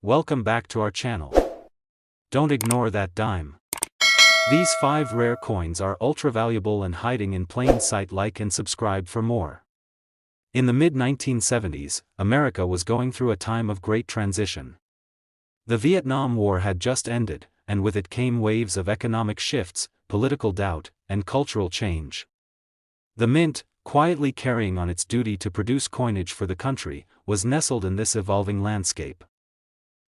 welcome back to our channel. Don't ignore that dime. These 5 rare coins are ultra valuable and hiding in plain sight. Like and subscribe for more. In the mid-1970s, America was going through a time of great transition. The Vietnam War had just ended, and with it came waves of economic shifts, political doubt, and cultural change. The mint, quietly carrying on its duty to produce coinage for the country, was nestled in this evolving landscape.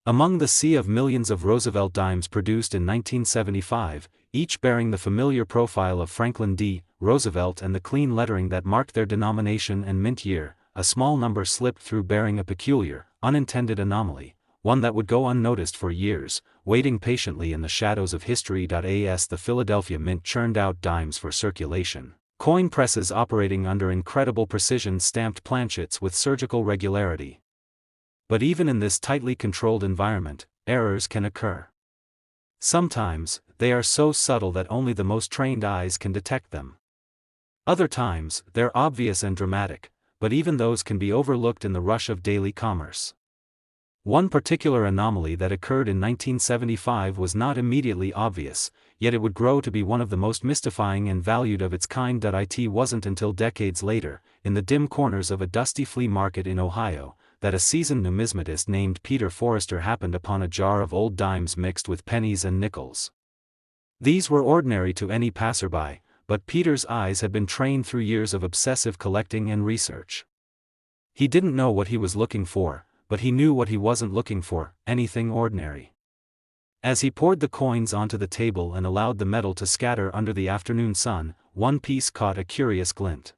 Among the sea of millions of Roosevelt dimes produced in 1975, each bearing the familiar profile of Franklin D. Roosevelt and the clean lettering that marked their denomination and mint year, a small number slipped through bearing a peculiar, unintended anomaly, one that would go unnoticed for years, waiting patiently in the shadows of history. As the Philadelphia Mint churned out dimes for circulation, coin presses operating under incredible precision stamped planchets with surgical regularity. But even in this tightly controlled environment, errors can occur. Sometimes, they are so subtle that only the most trained eyes can detect them. Other times, they're obvious and dramatic, but even those can be overlooked in the rush of daily commerce. One particular anomaly that occurred in 1975 was not immediately obvious, yet it would grow to be one of the most mystifying and valued of its kind. It wasn't until decades later, in the dim corners of a dusty flea market in Ohio, that a seasoned numismatist named Peter Forrester happened upon a jar of old dimes mixed with pennies and nickels. These were ordinary to any passerby, but Peter's eyes had been trained through years of obsessive collecting and research. He didn't know what he was looking for, but he knew what he wasn't looking for: anything ordinary. As he poured the coins onto the table and allowed the metal to scatter under the afternoon sun, one piece caught a curious glint.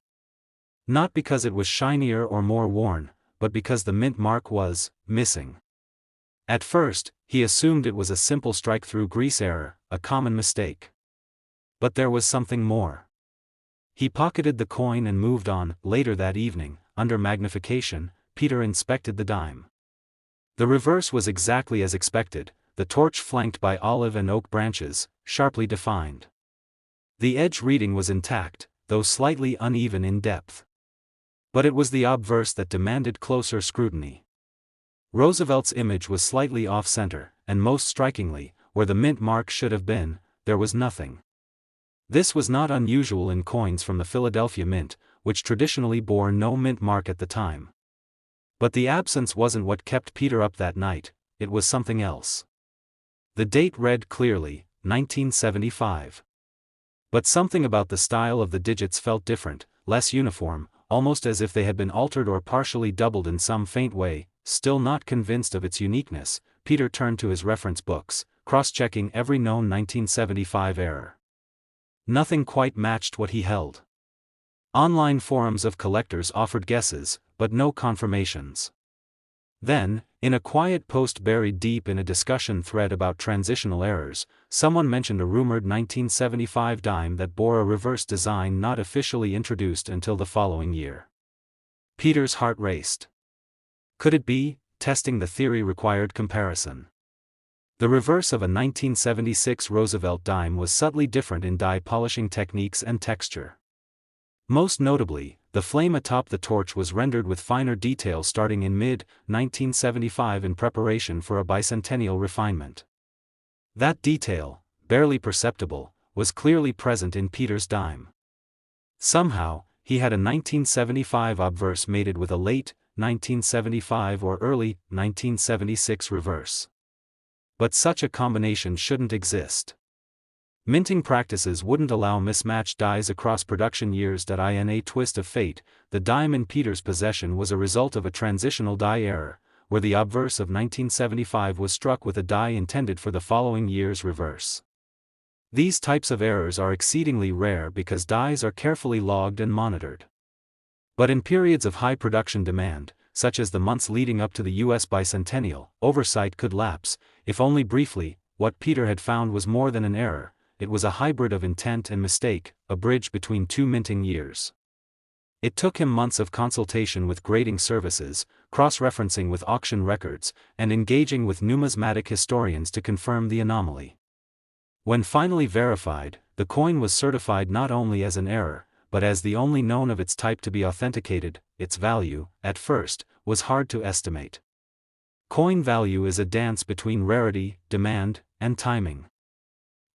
Not because it was shinier or more worn, but because the mint mark was missing. At first, he assumed it was a simple strike-through grease error, a common mistake. But there was something more. He pocketed the coin and moved on. Later that evening, under magnification, Peter inspected the dime. The reverse was exactly as expected, the torch flanked by olive and oak branches, sharply defined. The edge reading was intact, though slightly uneven in depth. But it was the obverse that demanded closer scrutiny. Roosevelt's image was slightly off-center, and most strikingly, where the mint mark should have been, there was nothing. This was not unusual in coins from the Philadelphia Mint, which traditionally bore no mint mark at the time. But the absence wasn't what kept Peter up that night, it was something else. The date read clearly, 1975. But something about the style of the digits felt different, less uniform, almost as if they had been altered or partially doubled in some faint way. Still not convinced of its uniqueness, Peter turned to his reference books, cross-checking every known 1975 error. Nothing quite matched what he held. Online forums of collectors offered guesses, but no confirmations. Then, in a quiet post buried deep in a discussion thread about transitional errors, someone mentioned a rumored 1975 dime that bore a reverse design not officially introduced until the following year. Peter's heart raced. Could it be? Testing the theory required comparison. The reverse of a 1976 Roosevelt dime was subtly different in die polishing techniques and texture. Most notably, the flame atop the torch was rendered with finer detail starting in mid-1975 in preparation for a bicentennial refinement. That detail, barely perceptible, was clearly present in Peter's dime. Somehow, he had a 1975 obverse mated with a late 1975 or early 1976 reverse. But such a combination shouldn't exist. Minting practices wouldn't allow mismatched dies across production years. In a twist of fate, the dime in Peter's possession was a result of a transitional die error, where the obverse of 1975 was struck with a die intended for the following year's reverse. These types of errors are exceedingly rare because dies are carefully logged and monitored. But in periods of high production demand, such as the months leading up to the U.S. bicentennial, oversight could lapse, if only briefly. What Peter had found was more than an error. It was a hybrid of intent and mistake, a bridge between two minting years. It took him months of consultation with grading services, cross-referencing with auction records, and engaging with numismatic historians to confirm the anomaly. When finally verified, the coin was certified not only as an error, but as the only known of its type to be authenticated. Its value, at first, was hard to estimate. Coin value is a dance between rarity, demand, and timing.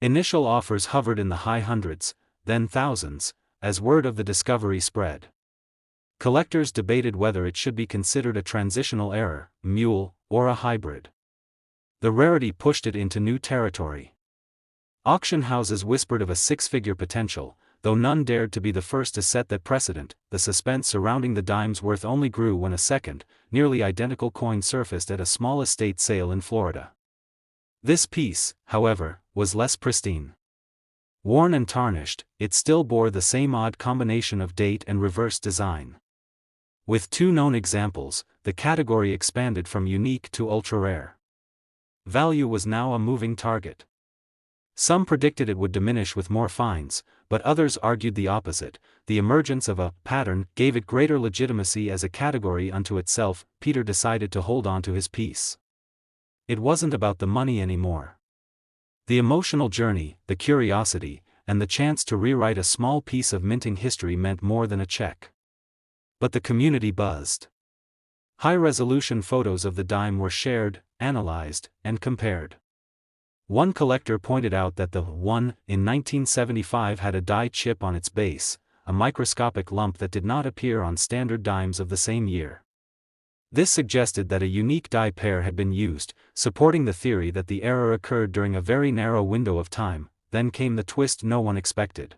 Initial offers hovered in the high hundreds, then thousands, as word of the discovery spread. Collectors debated whether it should be considered a transitional error, mule, or a hybrid. The rarity pushed it into new territory. Auction houses whispered of a six-figure potential, though none dared to be the first to set that precedent. The suspense surrounding the dime's worth only grew when a second, nearly identical coin surfaced at a small estate sale in Florida. This piece, however, was less pristine. Worn and tarnished, it still bore the same odd combination of date and reverse design. With two known examples, the category expanded from unique to ultra-rare. Value was now a moving target. Some predicted it would diminish with more finds, but others argued the opposite. The emergence of a pattern gave it greater legitimacy as a category unto itself. Peter decided to hold on to his piece. It wasn't about the money anymore. The emotional journey, the curiosity, and the chance to rewrite a small piece of minting history meant more than a check. But the community buzzed. High-resolution photos of the dime were shared, analyzed, and compared. One collector pointed out that the one in 1975 had a die chip on its base, a microscopic lump that did not appear on standard dimes of the same year. This suggested that a unique die pair had been used, supporting the theory that the error occurred during a very narrow window of time. Then came the twist no one expected.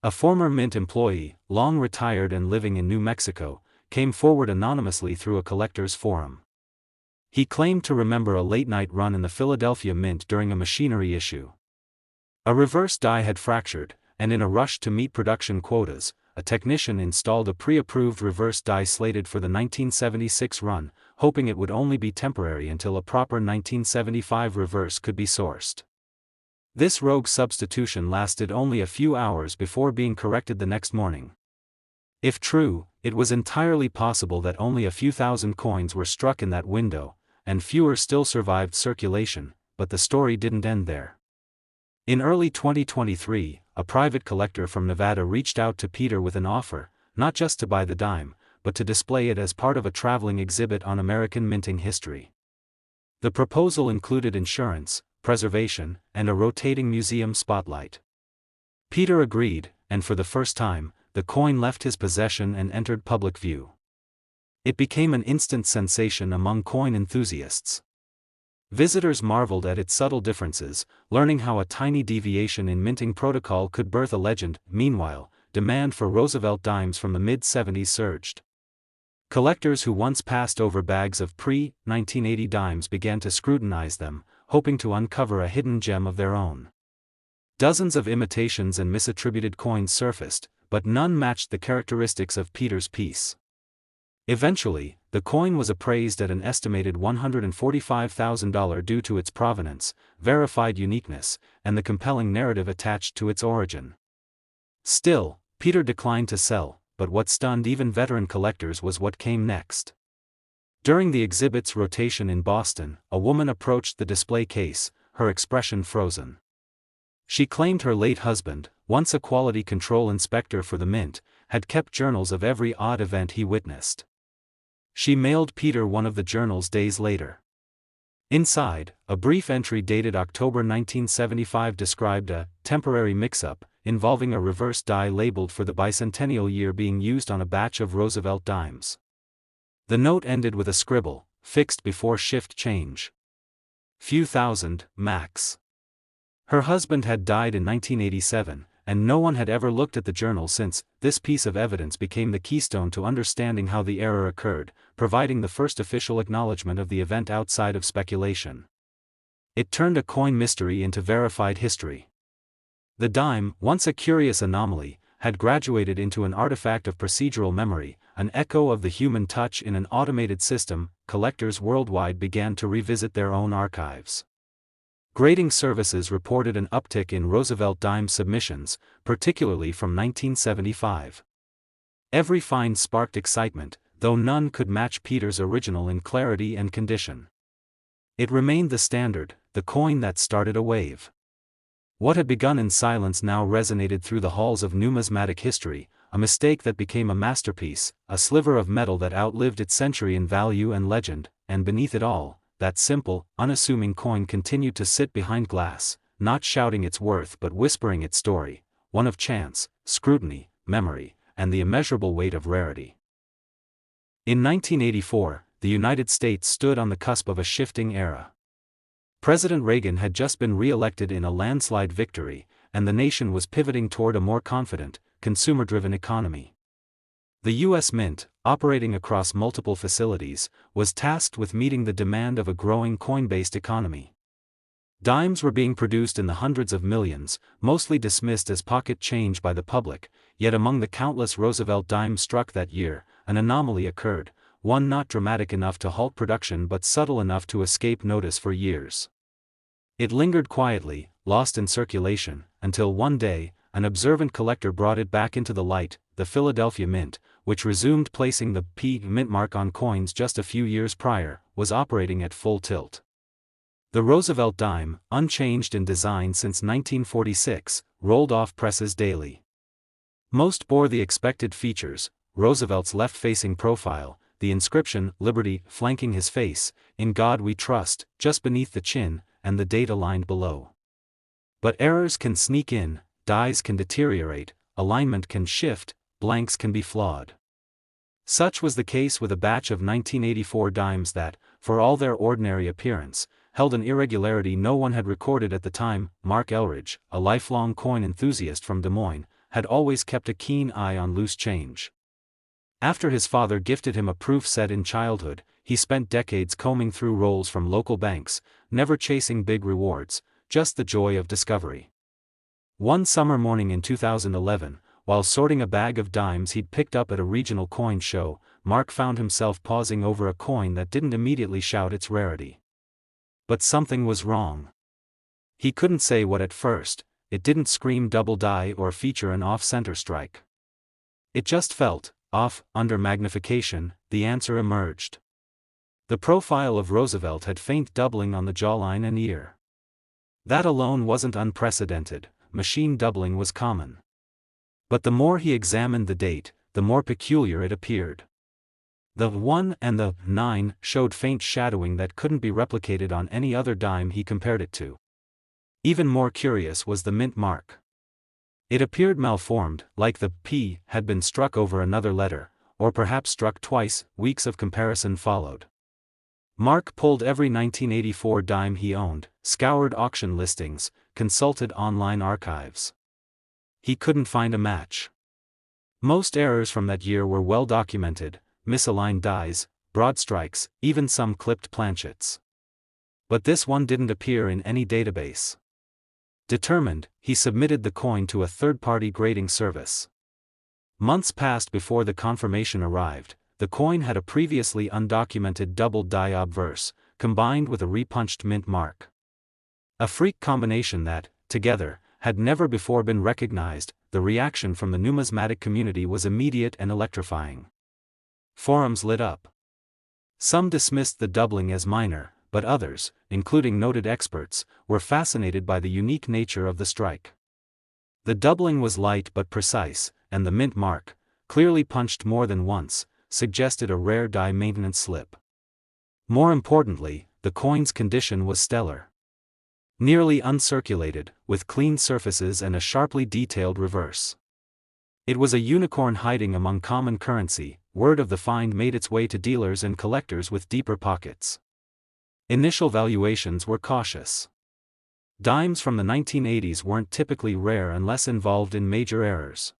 A former Mint employee, long retired and living in New Mexico, came forward anonymously through a collector's forum. He claimed to remember a late-night run in the Philadelphia Mint during a machinery issue. A reverse die had fractured, and in a rush to meet production quotas, a technician installed a pre-approved reverse die slated for the 1976 run, hoping it would only be temporary until a proper 1975 reverse could be sourced. This rogue substitution lasted only a few hours before being corrected the next morning. If true, it was entirely possible that only a few thousand coins were struck in that window, and fewer still survived circulation, but the story didn't end there. In early 2023, a private collector from Nevada reached out to Peter with an offer, not just to buy the dime, but to display it as part of a traveling exhibit on American minting history. The proposal included insurance, preservation, and a rotating museum spotlight. Peter agreed, and for the first time, the coin left his possession and entered public view. It became an instant sensation among coin enthusiasts. Visitors marveled at its subtle differences, learning how a tiny deviation in minting protocol could birth a legend. Meanwhile, demand for Roosevelt dimes from the mid-70s surged. Collectors who once passed over bags of pre-1980 dimes began to scrutinize them, hoping to uncover a hidden gem of their own. Dozens of imitations and misattributed coins surfaced, but none matched the characteristics of Peter's piece. Eventually, the coin was appraised at an estimated $145,000 due to its provenance, verified uniqueness, and the compelling narrative attached to its origin. Still, Peter declined to sell, but what stunned even veteran collectors was what came next. During the exhibit's rotation in Boston, a woman approached the display case, her expression frozen. She claimed her late husband, once a quality control inspector for the Mint, had kept journals of every odd event he witnessed. She mailed Peter one of the journals days later. Inside, a brief entry dated October 1975 described a temporary mix-up involving a reverse die labeled for the bicentennial year being used on a batch of Roosevelt dimes. The note ended with a scribble, fixed before shift change. Few thousand, max. Her husband had died in 1987, and no one had ever looked at the journal since. This piece of evidence became the keystone to understanding how the error occurred, providing the first official acknowledgement of the event outside of speculation. It turned a coin mystery into verified history. The dime, once a curious anomaly, had graduated into an artifact of procedural memory, an echo of the human touch in an automated system. Collectors worldwide began to revisit their own archives. Grading services reported an uptick in Roosevelt dime submissions, particularly from 1975. Every find sparked excitement, though none could match Peter's original in clarity and condition. It remained the standard, the coin that started a wave. What had begun in silence now resonated through the halls of numismatic history, a mistake that became a masterpiece, a sliver of metal that outlived its century in value and legend. and beneath it all, that simple, unassuming coin continued to sit behind glass, not shouting its worth but whispering its story, one of chance, scrutiny, memory, and the immeasurable weight of rarity. In 1984, the United States stood on the cusp of a shifting era. President Reagan had just been re-elected in a landslide victory, and the nation was pivoting toward a more confident, consumer-driven economy. The U.S. Mint, operating across multiple facilities, was tasked with meeting the demand of a growing coin-based economy. Dimes were being produced in the hundreds of millions, mostly dismissed as pocket change by the public, yet among the countless Roosevelt dimes struck that year, an anomaly occurred, one not dramatic enough to halt production but subtle enough to escape notice for years. It lingered quietly, lost in circulation, until one day, an observant collector brought it back into the light. The Philadelphia Mint, which resumed placing the P mint mark on coins just a few years prior, was operating at full tilt. The Roosevelt dime, unchanged in design since 1946, rolled off presses daily. Most bore the expected features: Roosevelt's left-facing profile, the inscription, Liberty, flanking his face, In God We Trust, just beneath the chin, and the date aligned below. But errors can sneak in, dies can deteriorate, alignment can shift, blanks can be flawed. Such was the case with a batch of 1984 dimes that, for all their ordinary appearance, held an irregularity no one had recorded at the time. Mark Elridge, a lifelong coin enthusiast from Des Moines, had always kept a keen eye on loose change. After his father gifted him a proof set in childhood, he spent decades combing through rolls from local banks, never chasing big rewards, just the joy of discovery. One summer morning in 2011, while sorting a bag of dimes he'd picked up at a regional coin show, Mark found himself pausing over a coin that didn't immediately shout its rarity. But something was wrong. He couldn't say what at first. It didn't scream double die or feature an off-center strike. It just felt off. Under magnification, the answer emerged. The profile of Roosevelt had faint doubling on the jawline and ear. That alone wasn't unprecedented. Machine doubling was common. But the more he examined the date, the more peculiar it appeared. The 1 and the 9 showed faint shadowing that couldn't be replicated on any other dime he compared it to. Even more curious was the mint mark. It appeared malformed, like the P had been struck over another letter, or perhaps struck twice. Weeks of comparison followed. Mark pulled every 1984 dime he owned, scoured auction listings, consulted online archives. He couldn't find a match. Most errors from that year were well documented: misaligned dies, broad strikes, even some clipped planchets. But this one didn't appear in any database. Determined, he submitted the coin to a third-party grading service. Months passed before the confirmation arrived. The coin had a previously undocumented doubled die obverse, combined with a repunched mint mark. A freak combination that, together, had never before been recognized. The reaction from the numismatic community was immediate and electrifying. Forums lit up. Some dismissed the doubling as minor, but others, including noted experts, were fascinated by the unique nature of the strike. The doubling was light but precise, and the mint mark, clearly punched more than once, suggested a rare die maintenance slip. More importantly, the coin's condition was stellar. Nearly uncirculated, with clean surfaces and a sharply detailed reverse. It was a unicorn hiding among common currency. Word of the find made its way to dealers and collectors with deeper pockets. Initial valuations were cautious. Dimes from the 1980s weren't typically rare unless involved in major errors.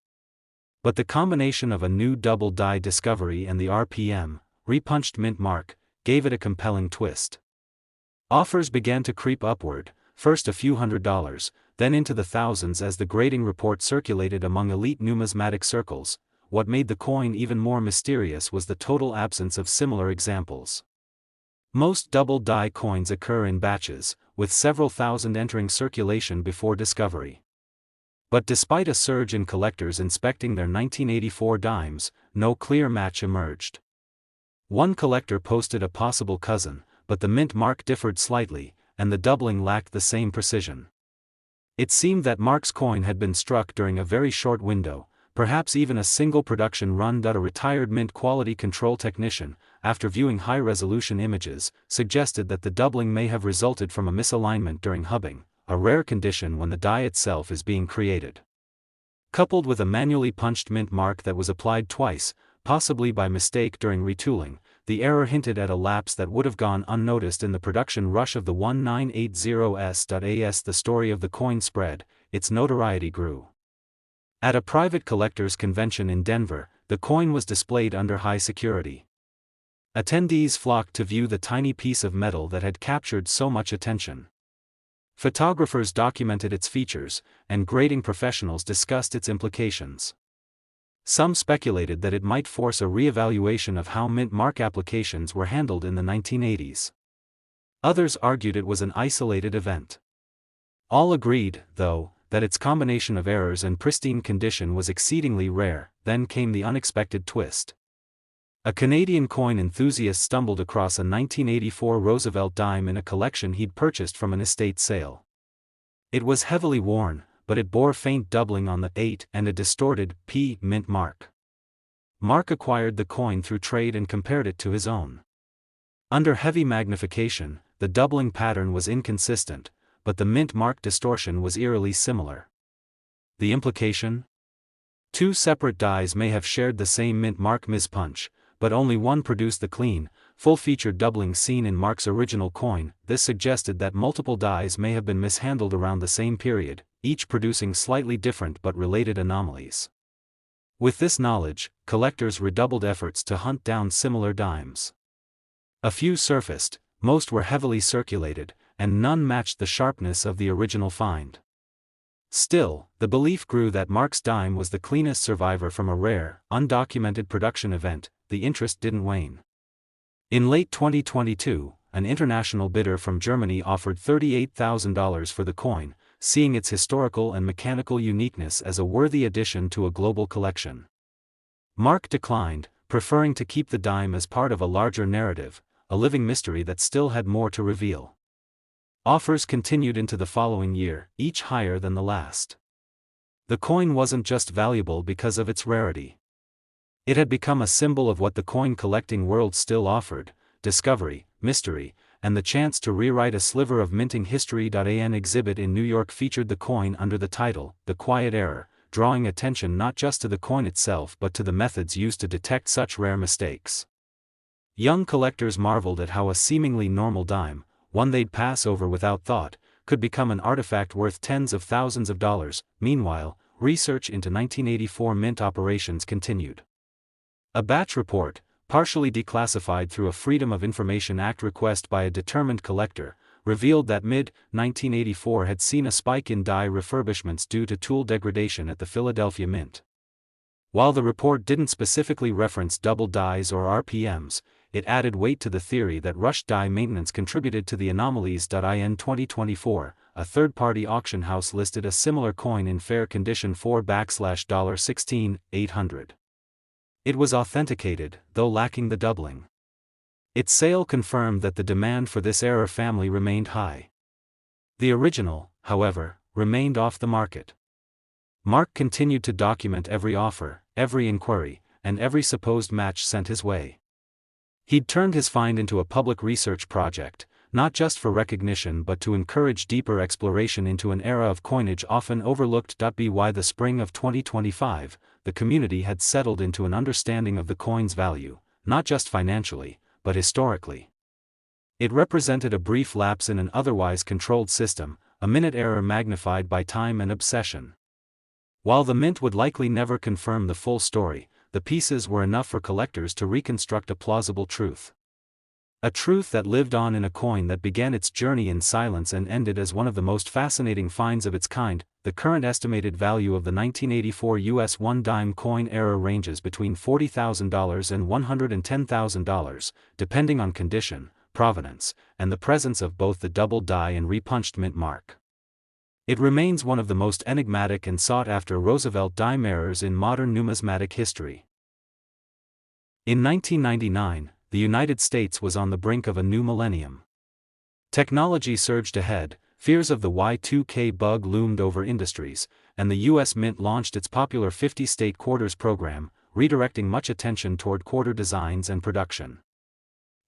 But the combination of a new double die discovery and the RPM, repunched mint mark, gave it a compelling twist. Offers began to creep upward, first a few $100s, then into the thousands as the grading report circulated among elite numismatic circles. What made the coin even more mysterious was the total absence of similar examples. Most double die coins occur in batches, with several thousand entering circulation before discovery. But despite a surge in collectors inspecting their 1984 dimes, no clear match emerged. One collector posted a possible cousin, but the mint mark differed slightly, and the doubling lacked the same precision. It seemed that Mark's coin had been struck during a very short window, perhaps even a single production run. A retired mint quality control technician, after viewing high-resolution images, suggested that the doubling may have resulted from a misalignment during hubbing, a rare condition when the die itself is being created. Coupled with a manually punched mint mark that was applied twice, possibly by mistake during retooling, the error hinted at a lapse that would have gone unnoticed in the production rush of the 1980s. The story of the coin spread, its notoriety grew. At a private collectors' convention in Denver, the coin was displayed under high security. Attendees flocked to view the tiny piece of metal that had captured so much attention. Photographers documented its features, and grading professionals discussed its implications. Some speculated that it might force a re-evaluation of how mint mark applications were handled in the 1980s. Others argued it was an isolated event. All agreed, though, that its combination of errors and pristine condition was exceedingly rare. Then came the unexpected twist. A Canadian coin enthusiast stumbled across a 1984 Roosevelt dime in a collection he'd purchased from an estate sale. It was heavily worn, but it bore faint doubling on the 8 and a distorted P mint mark. Mark acquired the coin through trade and compared it to his own. Under heavy magnification, the doubling pattern was inconsistent, but the mint mark distortion was eerily similar. The implication? Two separate dies may have shared the same mint mark mispunch, but only one produced the clean, full-featured doubling seen in Mark's original coin. This suggested that multiple dies may have been mishandled around the same period, each producing slightly different but related anomalies. With this knowledge, collectors redoubled efforts to hunt down similar dimes. A few surfaced, most were heavily circulated, and none matched the sharpness of the original find. Still, the belief grew that Mark's dime was the cleanest survivor from a rare, undocumented production event. The interest didn't wane. In late 2022, an international bidder from Germany offered $38,000 for the coin, seeing its historical and mechanical uniqueness as a worthy addition to a global collection. Mark declined, preferring to keep the dime as part of a larger narrative, a living mystery that still had more to reveal. Offers continued into the following year, each higher than the last. The coin wasn't just valuable because of its rarity. It had become a symbol of what the coin collecting world still offered: discovery, mystery, and the chance to rewrite a sliver of minting history. An exhibit in New York featured the coin under the title, The Quiet Error, drawing attention not just to the coin itself but to the methods used to detect such rare mistakes. Young collectors marveled at how a seemingly normal dime, one they'd pass over without thought, could become an artifact worth tens of thousands of dollars. Meanwhile, research into 1984 mint operations continued. A batch report, partially declassified through a Freedom of Information Act request by a determined collector, revealed that mid-1984 had seen a spike in die refurbishments due to tool degradation at the Philadelphia Mint. While the report didn't specifically reference double dies or RPMs, it added weight to the theory that rushed die maintenance contributed to the anomalies. In 2024, a third-party auction house listed a similar coin in fair condition for $16,800. It was authenticated, though lacking the doubling. Its sale confirmed that the demand for this error family remained high. The original, however, remained off the market. Mark continued to document every offer, every inquiry, and every supposed match sent his way. He'd turned his find into a public research project, not just for recognition but to encourage deeper exploration into an era of coinage often overlooked. By the spring of 2025, the community had settled into an understanding of the coin's value, not just financially, but historically. It represented a brief lapse in an otherwise controlled system, a minute error magnified by time and obsession. While the mint would likely never confirm the full story, the pieces were enough for collectors to reconstruct a plausible truth. A truth that lived on in a coin that began its journey in silence and ended as one of the most fascinating finds of its kind. The current estimated value of the 1984 US 1 dime coin error ranges between $40,000 and $110,000, depending on condition, provenance, and the presence of both the double die and repunched mint mark. It remains one of the most enigmatic and sought-after Roosevelt dime errors in modern numismatic history. In 1999, the United States was on the brink of a new millennium. Technology surged ahead, fears of the Y2K bug loomed over industries, and the U.S. Mint launched its popular 50-state quarters program, redirecting much attention toward quarter designs and production.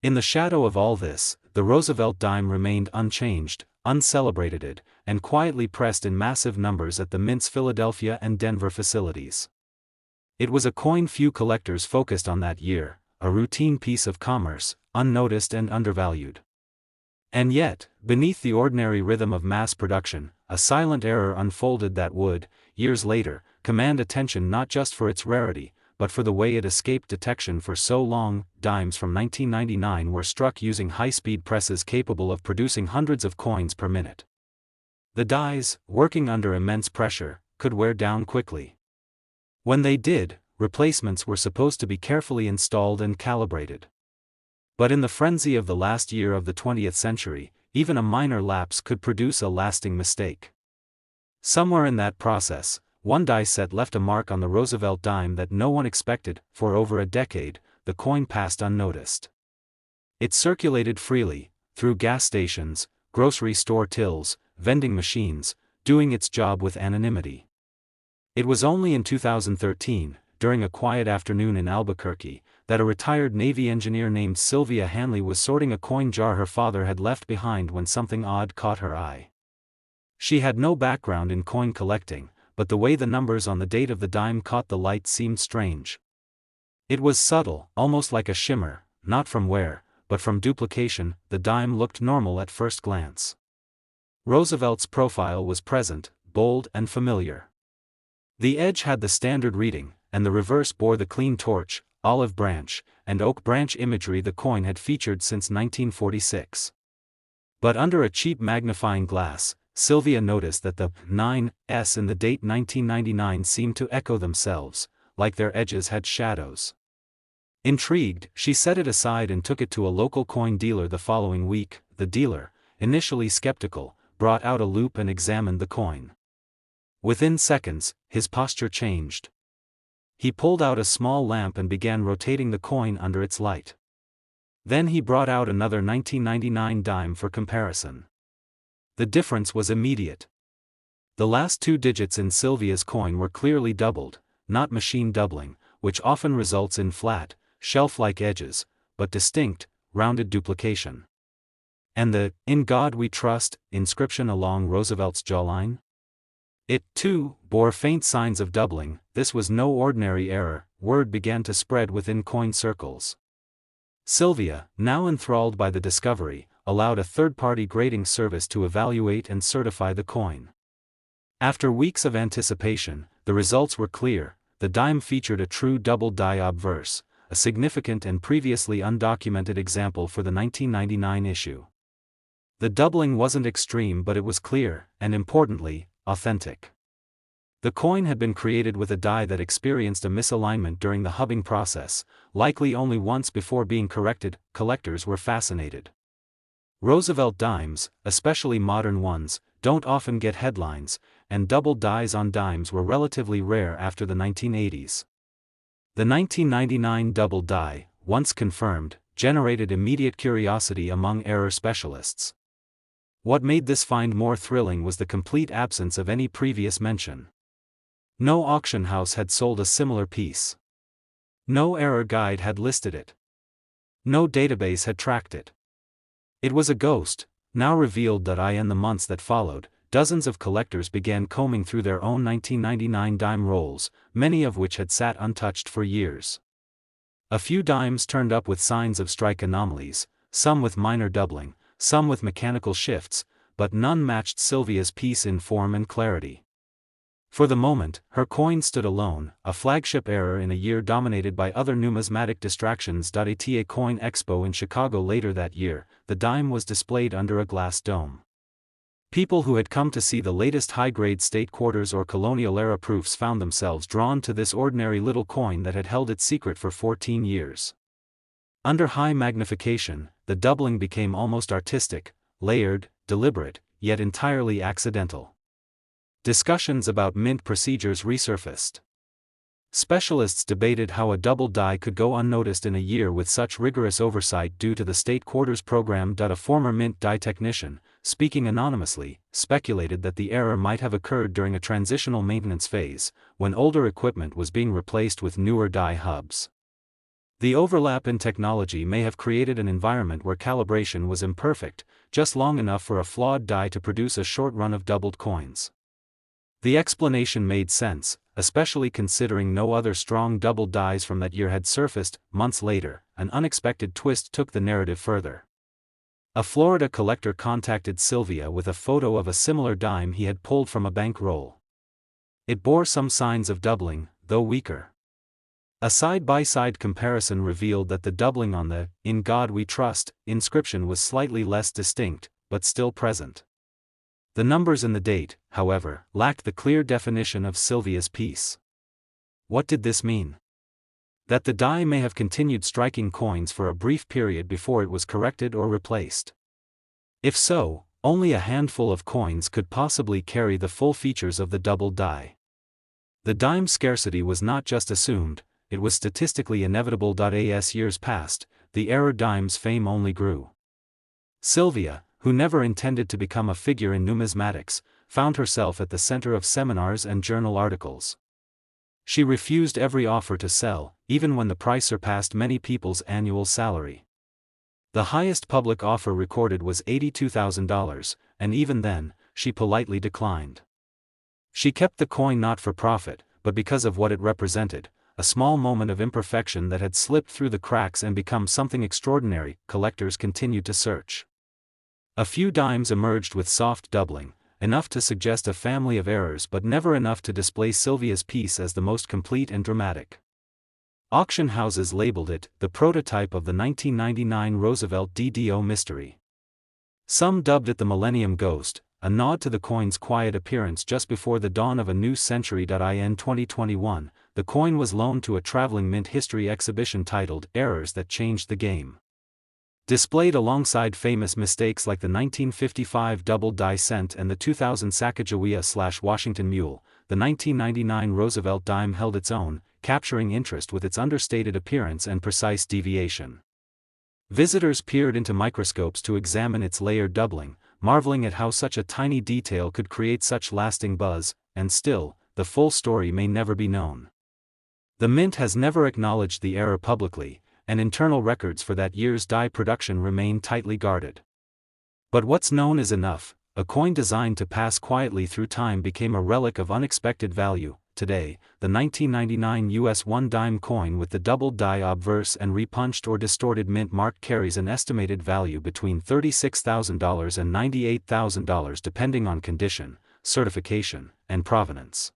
In the shadow of all this, the Roosevelt dime remained unchanged, uncelebrated, and quietly pressed in massive numbers at the Mint's Philadelphia and Denver facilities. It was a coin few collectors focused on that year, a routine piece of commerce, unnoticed and undervalued. And yet, beneath the ordinary rhythm of mass production, a silent error unfolded that would, years later, command attention not just for its rarity, but for the way it escaped detection for so long. Dimes from 1999 were struck using high-speed presses capable of producing hundreds of coins per minute. The dies, working under immense pressure, could wear down quickly. When they did, replacements were supposed to be carefully installed and calibrated. But in the frenzy of the last year of the 20th century, even a minor lapse could produce a lasting mistake. Somewhere in that process, one die set left a mark on the Roosevelt dime that no one expected. For over a decade, the coin passed unnoticed. It circulated freely, through gas stations, grocery store tills, vending machines, doing its job with anonymity. It was only in 2013, during a quiet afternoon in Albuquerque, that a retired Navy engineer named Sylvia Hanley was sorting a coin jar her father had left behind when something odd caught her eye. She had no background in coin collecting, but the way the numbers on the date of the dime caught the light seemed strange. It was subtle, almost like a shimmer, not from wear, but from duplication. The dime looked normal at first glance. Roosevelt's profile was present, bold and familiar. The edge had the standard reading, and the reverse bore the clean torch, olive branch, and oak branch imagery the coin had featured since 1946. But under a cheap magnifying glass, Sylvia noticed that the 9's in the date 1999 seemed to echo themselves, like their edges had shadows. Intrigued, she set it aside and took it to a local coin dealer the following week. The dealer, initially skeptical, brought out a loupe and examined the coin. Within seconds, his posture changed. He pulled out a small lamp and began rotating the coin under its light. Then he brought out another 1999 dime for comparison. The difference was immediate. The last two digits in Sylvia's coin were clearly doubled, not machine doubling, which often results in flat, shelf-like edges, but distinct, rounded duplication. And the "In God We Trust" inscription along Roosevelt's jawline? It, too, bore faint signs of doubling. This was no ordinary error. Word began to spread within coin circles. Sylvia, now enthralled by the discovery, allowed a third-party grading service to evaluate and certify the coin. After weeks of anticipation, the results were clear. The dime featured a true double die obverse, a significant and previously undocumented example for the 1999 issue. The doubling wasn't extreme, but it was clear, and importantly, authentic. The coin had been created with a die that experienced a misalignment during the hubbing process, likely only once before being corrected. Collectors were fascinated. Roosevelt dimes, especially modern ones, don't often get headlines, and double dies on dimes were relatively rare after the 1980s. The 1999 double die, once confirmed, generated immediate curiosity among error specialists. What made this find more thrilling was the complete absence of any previous mention. No auction house had sold a similar piece. No error guide had listed it. No database had tracked it. It was a ghost. Now revealed that in the months that followed, dozens of collectors began combing through their own 1999 dime rolls, many of which had sat untouched for years. A few dimes turned up with signs of strike anomalies, some with minor doubling, some with mechanical shifts, but none matched Sylvia's piece in form and clarity. For the moment, her coin stood alone, a flagship error in a year dominated by other numismatic distractions. At a Coin Expo in Chicago later that year, the dime was displayed under a glass dome. People who had come to see the latest high-grade state quarters or colonial-era proofs found themselves drawn to this ordinary little coin that had held its secret for 14 years. Under high magnification, the doubling became almost artistic, layered, deliberate, yet entirely accidental. Discussions about mint procedures resurfaced. Specialists debated how a double die could go unnoticed in a year with such rigorous oversight due to the state quarters program. A former mint die technician, speaking anonymously, speculated that the error might have occurred during a transitional maintenance phase, when older equipment was being replaced with newer die hubs. The overlap in technology may have created an environment where calibration was imperfect, just long enough for a flawed die to produce a short run of doubled coins. The explanation made sense, especially considering no other strong doubled dies from that year had surfaced. Months later, an unexpected twist took the narrative further. A Florida collector contacted Sylvia with a photo of a similar dime he had pulled from a bank roll. It bore some signs of doubling, though weaker. A side-by-side comparison revealed that the doubling on the "In God We Trust" inscription was slightly less distinct, but still present. The numbers in the date, however, lacked the clear definition of Sylvia's piece. What did this mean? That the die may have continued striking coins for a brief period before it was corrected or replaced. If so, only a handful of coins could possibly carry the full features of the doubled die. The dime's scarcity was not just assumed, it was statistically inevitable. As years passed, the error dime's fame only grew. Sylvia, who never intended to become a figure in numismatics, found herself at the center of seminars and journal articles. She refused every offer to sell, even when the price surpassed many people's annual salary. The highest public offer recorded was $82,000, and even then, she politely declined. She kept the coin not for profit, but because of what it represented, a small moment of imperfection that had slipped through the cracks and become something extraordinary. Collectors continued to search. A few dimes emerged with soft doubling, enough to suggest a family of errors but never enough to display Sylvia's piece as the most complete and dramatic. Auction houses labeled it the prototype of the 1999 Roosevelt DDO mystery. Some dubbed it the Millennium Ghost, a nod to the coin's quiet appearance just before the dawn of a new century. In 2021, the coin was loaned to a traveling mint history exhibition titled Errors That Changed the Game. Displayed alongside famous mistakes like the 1955 double die cent and the 2000 Sacagawea/Washington mule, the 1999 Roosevelt dime held its own, capturing interest with its understated appearance and precise deviation. Visitors peered into microscopes to examine its layered doubling, marveling at how such a tiny detail could create such lasting buzz, and still, the full story may never be known. The mint has never acknowledged the error publicly, and internal records for that year's die production remain tightly guarded. But what's known is enough. A coin designed to pass quietly through time became a relic of unexpected value. Today, the 1999 US 1 dime coin with the doubled die obverse and repunched or distorted mint mark carries an estimated value between $36,000 and $98,000 depending on condition, certification, and provenance.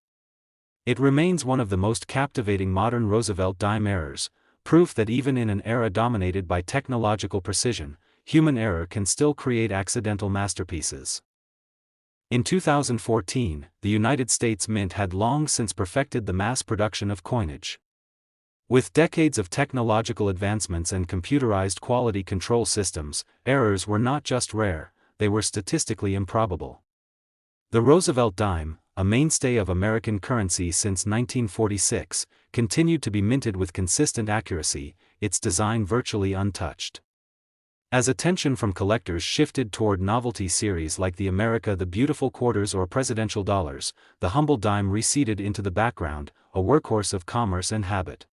It remains one of the most captivating modern Roosevelt dime errors, proof that even in an era dominated by technological precision, human error can still create accidental masterpieces. In 2014, the United States Mint had long since perfected the mass production of coinage. With decades of technological advancements and computerized quality control systems, errors were not just rare, they were statistically improbable. The Roosevelt dime, a mainstay of American currency since 1946, continued to be minted with consistent accuracy, its design virtually untouched. As attention from collectors shifted toward novelty series like the America the Beautiful quarters or presidential dollars, the humble dime receded into the background, a workhorse of commerce and habit.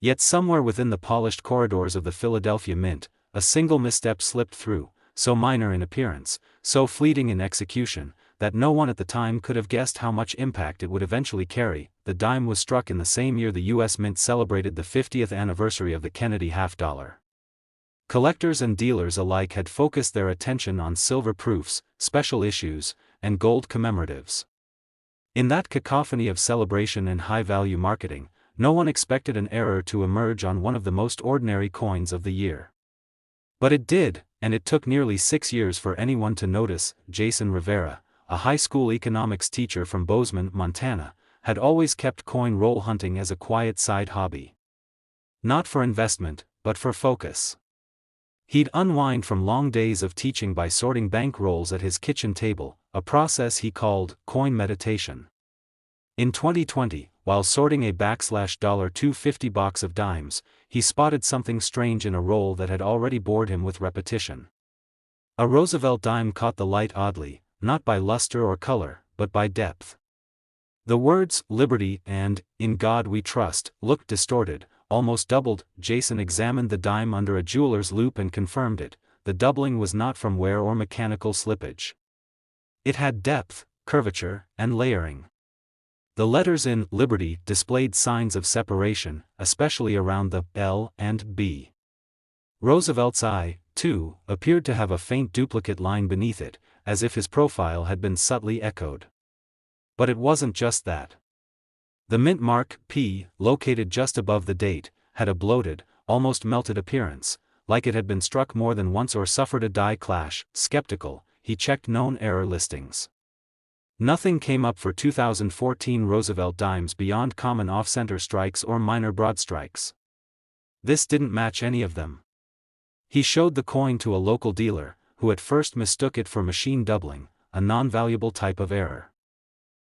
Yet somewhere within the polished corridors of the Philadelphia Mint, a single misstep slipped through, so minor in appearance, so fleeting in execution, that no one at the time could have guessed how much impact it would eventually carry. The dime was struck in the same year the U.S. Mint celebrated the 50th anniversary of the Kennedy half-dollar. Collectors and dealers alike had focused their attention on silver proofs, special issues, and gold commemoratives. In that cacophony of celebration and high-value marketing, no one expected an error to emerge on one of the most ordinary coins of the year. But it did, and it took nearly 6 years for anyone to notice. Jason Rivera, a high school economics teacher from Bozeman, Montana, had always kept coin roll hunting as a quiet side hobby. Not for investment, but for focus. He'd unwind from long days of teaching by sorting bank rolls at his kitchen table, a process he called coin meditation. In 2020, while sorting a $250 box of dimes, he spotted something strange in a roll that had already bored him with repetition. A Roosevelt dime caught the light oddly, not by luster or color, but by depth. The words, "Liberty" and "In God We Trust," looked distorted, almost doubled. Jason examined the dime under a jeweler's loupe and confirmed it. The doubling was not from wear or mechanical slippage. It had depth, curvature, and layering. The letters in Liberty displayed signs of separation, especially around the L and B. Roosevelt's I, too, appeared to have a faint duplicate line beneath it, as if his profile had been subtly echoed. But it wasn't just that. The mint mark, P, located just above the date, had a bloated, almost melted appearance, like it had been struck more than once or suffered a die clash. Skeptical, he checked known error listings. Nothing came up for 2014 Roosevelt dimes beyond common off-center strikes or minor broad strikes. This didn't match any of them. He showed the coin to a local dealer, who at first mistook it for machine doubling, a non-valuable type of error.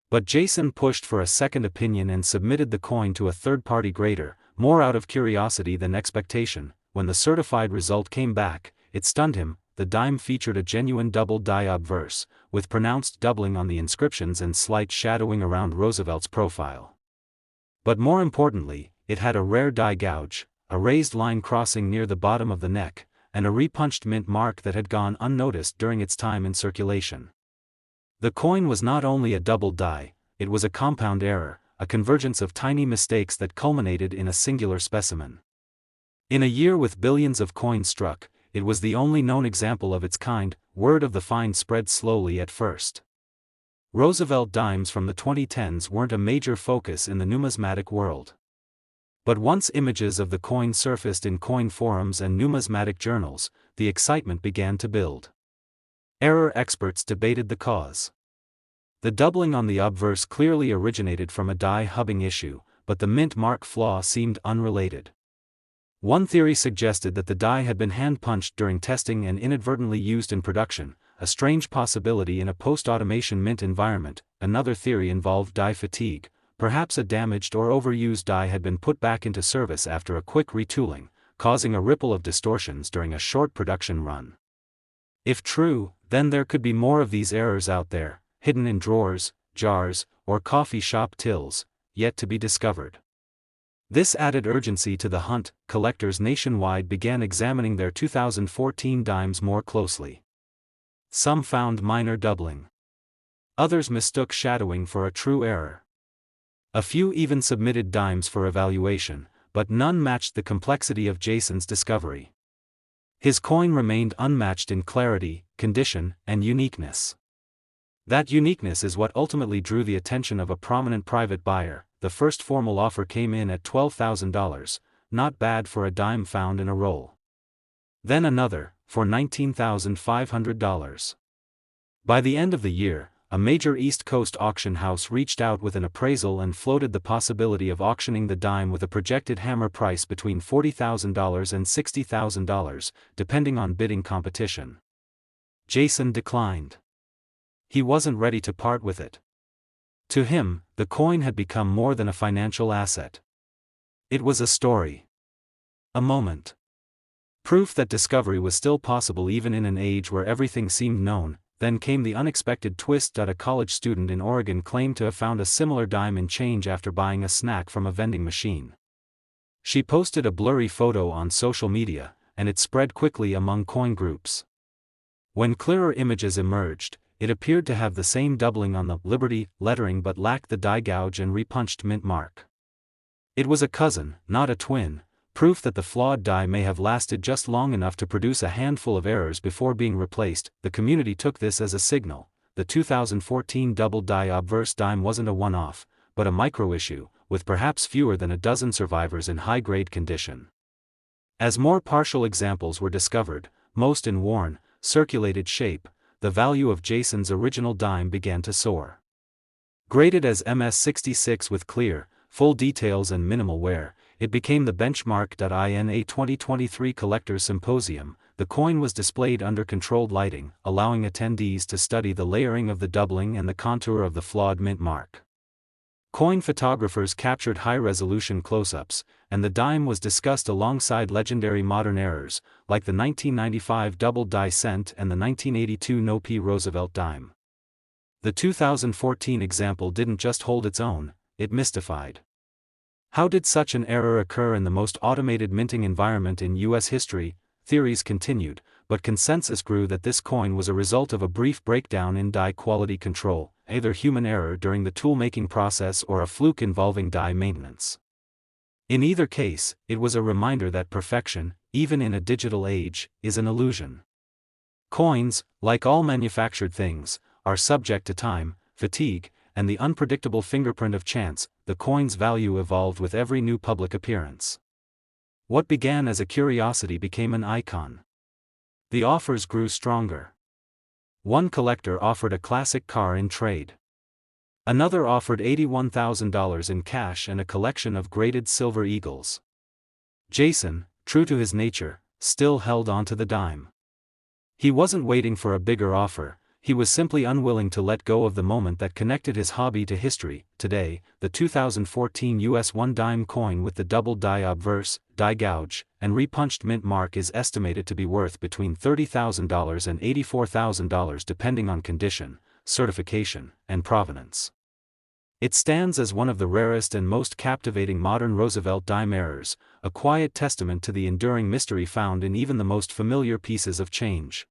But Jason pushed for a second opinion and submitted the coin to a third-party grader, more out of curiosity than expectation. When the certified result came back, it stunned him. The dime featured a genuine double die obverse, with pronounced doubling on the inscriptions and slight shadowing around Roosevelt's profile. But more importantly, it had a rare die gouge, a raised line crossing near the bottom of the neck, and a repunched mint mark that had gone unnoticed during its time in circulation. The coin was not only a double die, it was a compound error, a convergence of tiny mistakes that culminated in a singular specimen. In a year with billions of coins struck, it was the only known example of its kind. Word of the find spread slowly at first. Roosevelt dimes from the 2010s weren't a major focus in the numismatic world. But once images of the coin surfaced in coin forums and numismatic journals, the excitement began to build. Error experts debated the cause. The doubling on the obverse clearly originated from a die hubbing issue, but the mint mark flaw seemed unrelated. One theory suggested that the die had been hand-punched during testing and inadvertently used in production, a strange possibility in a post-automation mint environment. Another theory involved die fatigue. Perhaps a damaged or overused die had been put back into service after a quick retooling, causing a ripple of distortions during a short production run. If true, then there could be more of these errors out there, hidden in drawers, jars, or coffee shop tills, yet to be discovered. This added urgency to the hunt. Collectors nationwide began examining their 2014 dimes more closely. Some found minor doubling. Others mistook shadowing for a true error. A few even submitted dimes for evaluation, but none matched the complexity of Jason's discovery. His coin remained unmatched in clarity, condition, and uniqueness. That uniqueness is what ultimately drew the attention of a prominent private buyer. The first formal offer came in at $12,000, not bad for a dime found in a roll. Then another, for $19,500. By the end of the year, a major East Coast auction house reached out with an appraisal and floated the possibility of auctioning the dime with a projected hammer price between $40,000 and $60,000, depending on bidding competition. Jason declined. He wasn't ready to part with it. To him, the coin had become more than a financial asset. It was a story. A moment. Proof that discovery was still possible even in an age where everything seemed known. Then came the unexpected twist. A college student in Oregon claimed to have found a similar dime in change after buying a snack from a vending machine. She posted a blurry photo on social media, and it spread quickly among coin groups. When clearer images emerged, it appeared to have the same doubling on the Liberty lettering but lacked the die gouge and repunched mint mark. It was a cousin, not a twin, proof that the flawed die may have lasted just long enough to produce a handful of errors before being replaced. The community took this as a signal. The 2014 double die obverse dime wasn't a one-off, but a micro-issue, with perhaps fewer than a dozen survivors in high-grade condition. As more partial examples were discovered, most in worn, circulated shape, the value of Jason's original dime began to soar. Graded as MS66 with clear, full details and minimal wear, it became the benchmark. In a 2023 Collectors Symposium, the coin was displayed under controlled lighting, allowing attendees to study the layering of the doubling and the contour of the flawed mint mark. Coin photographers captured high-resolution close-ups, and the dime was discussed alongside legendary modern errors, like the 1995 double die cent and the 1982 no-P Roosevelt dime. The 2014 example didn't just hold its own, it mystified. How did such an error occur in the most automated minting environment in U.S. history? Theories continued, but consensus grew that this coin was a result of a brief breakdown in die quality control, either human error during the tool-making process or a fluke involving die maintenance. In either case, it was a reminder that perfection, even in a digital age, is an illusion. Coins, like all manufactured things, are subject to time, fatigue, and the unpredictable fingerprint of chance. The coin's value evolved with every new public appearance. What began as a curiosity became an icon. The offers grew stronger. One collector offered a classic car in trade. Another offered $81,000 in cash and a collection of graded silver eagles. Jason, true to his nature, still held on to the dime. He wasn't waiting for a bigger offer, he was simply unwilling to let go of the moment that connected his hobby to history. Today, the 2014 US 1-dime coin with the double die obverse, die gouge, and repunched mint mark is estimated to be worth between $30,000 and $84,000 depending on condition, certification, and provenance. It stands as one of the rarest and most captivating modern Roosevelt dime errors, a quiet testament to the enduring mystery found in even the most familiar pieces of change.